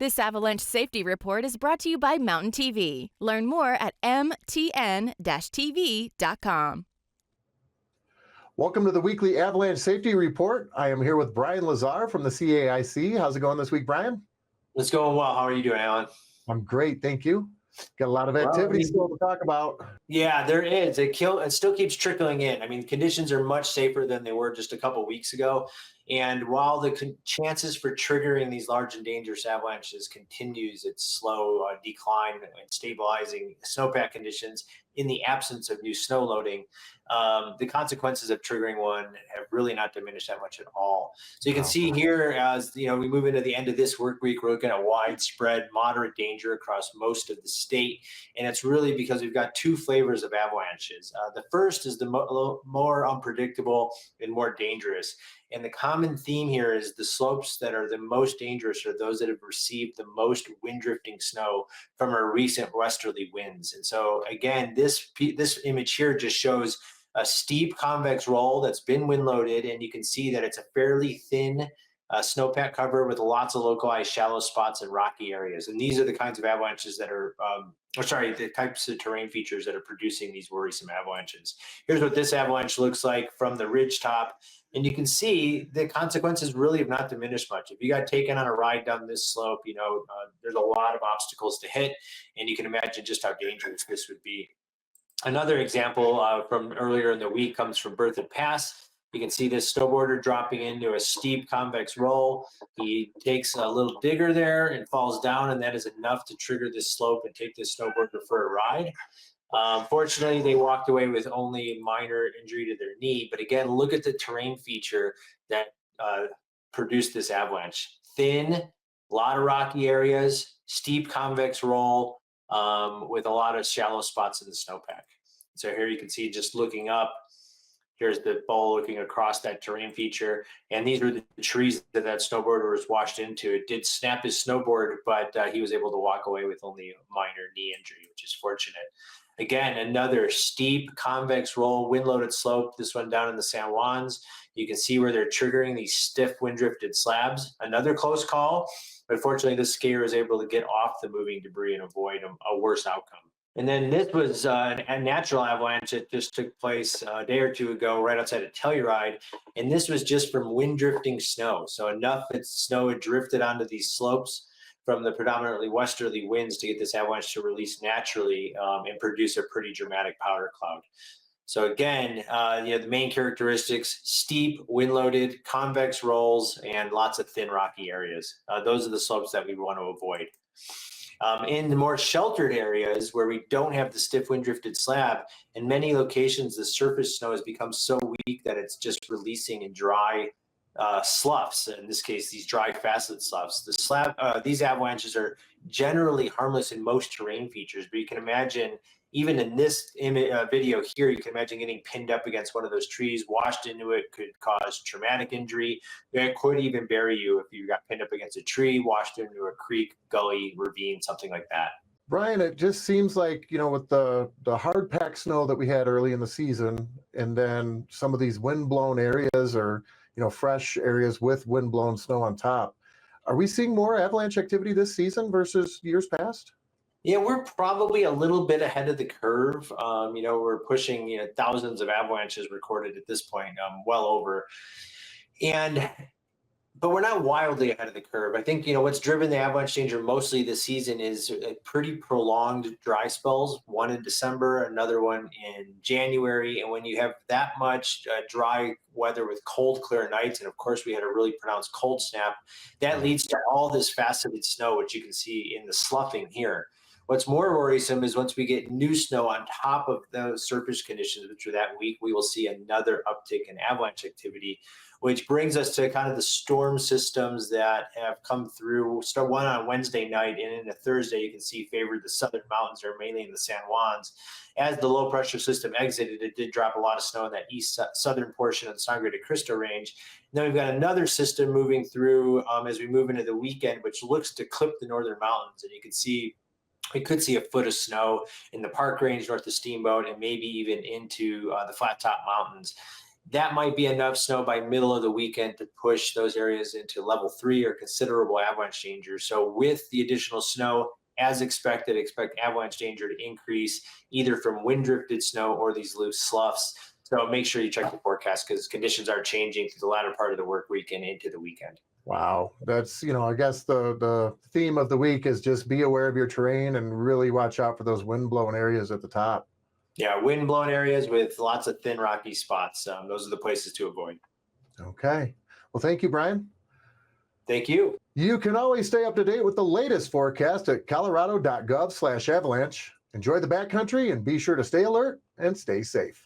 This Avalanche Safety Report is brought to you by Mountain TV. Learn more at mtn-tv.com. Welcome to the weekly Avalanche Safety Report. I am here with Brian Lazar from the CAIC. How's it going this week, Brian? It's going well. How are you doing, Alan? I'm great, thank you. Got a lot of activity still to talk about. Yeah, there is. It still keeps trickling in. I mean, conditions are much safer than they were just a couple weeks ago. And while the chances for triggering these large and dangerous avalanches continues its slow decline and stabilizing snowpack conditions in the absence of new snow loading, the consequences of triggering one have really not diminished that much at all. So you can see here, as we move into the end of this work week, we're looking at widespread moderate danger across most of the state. And it's really because we've got two flavors of avalanches. The first is the more unpredictable and more dangerous. And the common theme here is the slopes that are the most dangerous are those that have received the most wind drifting snow from our recent westerly winds. And so again, this image here just shows a steep convex roll that's been wind loaded, and you can see that it's a fairly thin snowpack cover with lots of localized shallow spots and rocky areas. And these are the kinds of avalanches that are, the types of terrain features that are producing these worrisome avalanches. Here's what this avalanche looks like from the ridge top. And you can see the consequences really have not diminished much. If you got taken on a ride down this slope, there's a lot of obstacles to hit, and you can imagine just how dangerous this would be. Another example from earlier in the week comes from Berthoud Pass. You can see this snowboarder dropping into a steep convex roll. He takes a little digger there and falls down, and that is enough to trigger this slope and take this snowboarder for a ride. Fortunately, they walked away with only minor injury to their knee. But again, look at the terrain feature that produced this avalanche. Thin, a lot of rocky areas, steep convex roll with a lot of shallow spots in the snowpack. So here you can see, just looking up, here's the bowl looking across that terrain feature. And these were the trees that snowboarder was washed into. It did snap his snowboard, but he was able to walk away with only a minor knee injury, which is fortunate. Again, another steep convex roll, wind-loaded slope, this one down in the San Juans. You can see where they're triggering these stiff wind-drifted slabs. Another close call, but fortunately this skier was able to get off the moving debris and avoid a worse outcome. And then this was a natural avalanche that just took place a day or two ago right outside of Telluride. And this was just from wind-drifting snow. So enough that snow had drifted onto these slopes from the predominantly westerly winds to get this avalanche to release naturally and produce a pretty dramatic powder cloud. So again, the main characteristics: steep, wind-loaded, convex rolls, and lots of thin, rocky areas. Those are the slopes that we want to avoid. In the more sheltered areas where we don't have the stiff wind-drifted slab, in many locations the surface snow has become so weak that it's just releasing in dry sloughs. In this case, these dry faceted sloughs. These avalanches are generally harmless in most terrain features, but you can imagine, even in this video here, you can imagine getting pinned up against one of those trees, washed into it, could cause traumatic injury. It could even bury you if you got pinned up against a tree, washed into a creek, gully, ravine, something like that. Brian, it just seems like, with the hard packed snow that we had early in the season, and then some of these wind-blown areas or fresh areas with wind-blown snow on top. Are we seeing more avalanche activity this season versus years past? Yeah, we're probably a little bit ahead of the curve. We're pushing thousands of avalanches recorded at this point, well over. But we're not wildly ahead of the curve. I think, what's driven the avalanche danger mostly this season is a pretty prolonged dry spells, one in December, another one in January. And when you have that much dry weather with cold, clear nights, and of course we had a really pronounced cold snap, that leads to all this faceted snow, which you can see in the sloughing here. What's more worrisome is once we get new snow on top of those surface conditions, which are that weak, we will see another uptick in avalanche activity, which brings us to kind of the storm systems that have come through. Start one on Wednesday night, and into Thursday, you can see favored the southern mountains, or mainly in the San Juans. As the low pressure system exited, it did drop a lot of snow in that southern portion of the Sangre de Cristo range. And then we've got another system moving through as we move into the weekend, which looks to clip the northern mountains. And you can see we could see a foot of snow in the Park Range north of Steamboat, and maybe even into the Flat Top Mountains. that might be enough snow by middle of the weekend to push those areas into level 3 or considerable avalanche danger. So with the additional snow, as expected, expect avalanche danger to increase either from wind drifted snow or these loose sloughs. So make sure you check the forecast because conditions are changing through the latter part of the work week and into the weekend. Wow. That's, I guess the theme of the week is just be aware of your terrain and really watch out for those wind blown areas at the top. Yeah, wind blown areas with lots of thin rocky spots. Those are the places to avoid. Okay. Well, thank you, Brian. Thank you. You can always stay up to date with the latest forecast at colorado.gov/avalanche. Enjoy the backcountry and be sure to stay alert and stay safe.